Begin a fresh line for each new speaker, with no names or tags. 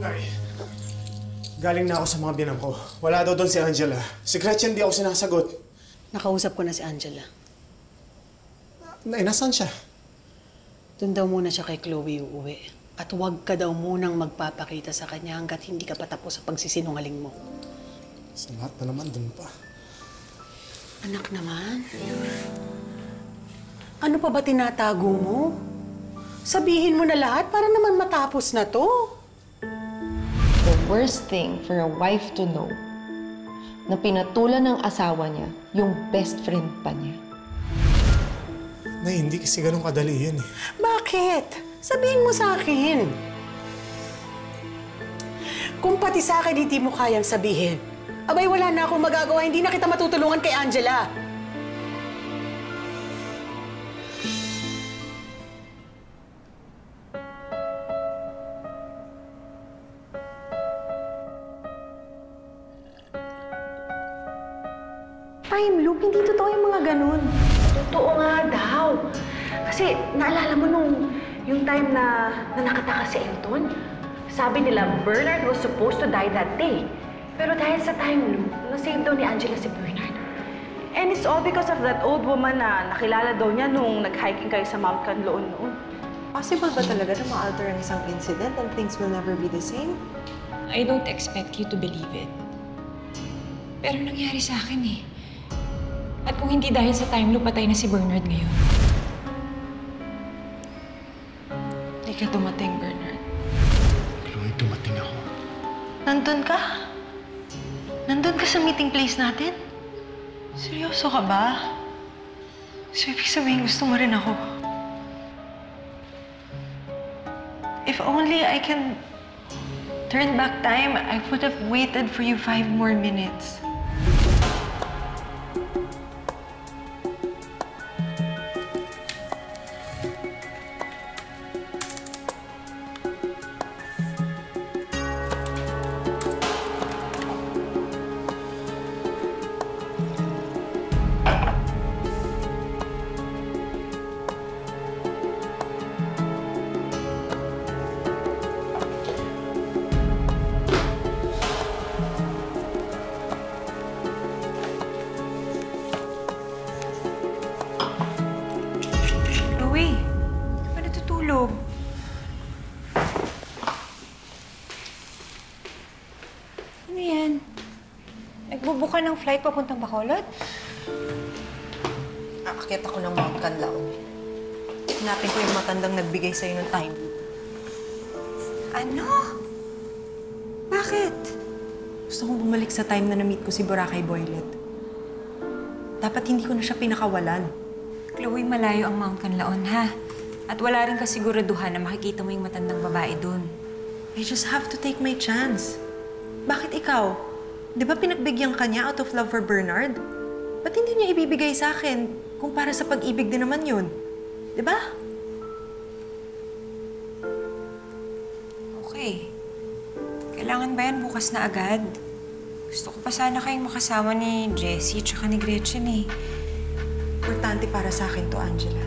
Nay, galing na ako sa mga biyanang ko. Wala daw doon si Angela. Si Gretchen, di ako sinasagot.
Nakausap ko na si Angela.
Nay, nasaan siya?
Doon daw muna siya kay Chloe uuwi. At huwag ka daw munang magpapakita sa kanya hanggat hindi ka patapos sa pagsisinungaling mo.
Sa lahat na naman, doon pa.
Anak naman. Ano pa ba tinatago mo? Sabihin mo na lahat para naman matapos na to.
The worst thing for a wife to know na pinatulan ng asawa niya yung best friend pa niya.
Nay, hindi kasi ganun kadali yan eh.
Bakit? Sabihin mo sa akin. Kung pati sa akin hindi mo kayang sabihin, abay wala na akong magagawa, hindi na kita matutulungan kay Angela.
Time loop, hindi totoo yung mga ganun. Totoo nga daw. Kasi naalala mo yung time na nakataka si Elton? Sabi nila, Bernard was supposed to die that day. Pero dahil sa time loop, na-save daw ni Angela si Bernard. And it's all because of that old woman na nakilala daw niya nung nag-hiking kayo sa Mount Canloon noon.
Possible ba talaga na ma-alter ang isang incident and things will never be the same?
I don't expect you to believe it. Pero nangyari sa akin eh. At kung hindi dahil sa time loop, patay na si Bernard ngayon. Hindi ka dumating, Bernard.
Chloe, dumating ako.
Nandun ka? Nandun ka sa meeting place natin? Seryoso ka ba? So, ibig sabihin gusto mo rin ako. If only I can turn back time, I would have waited for you 5 more minutes.
Chloe, hindi ka natutulog. Ano yan? Nagbubuka ng flight papuntang Bacolod?
Aakyat ako ng Mount Canlaon. Hanapin ko yung matandang nagbigay sa'yo ng time.
Ano? Bakit?
Gusto kong bumalik sa time na na-meet ko si Boracay Boylet. Dapat hindi ko na siya pinakawalan.
Chloe, malayo ang Mount Canlaon, ha? At wala rin kasiguraduhan na makikita mo yung matandang babae dun.
I just have to take my chance. Bakit ikaw? Di ba pinagbigyan ka niya out of love for Bernard? Ba't hindi niya ibibigay sa akin kung para sa pag-ibig din naman yun? Di ba?
Okay. Kailangan ba yan bukas na agad? Gusto ko pa sana kayong makasama ni Jessie at ni Gretchen eh.
Importante para sa akin to, Angela.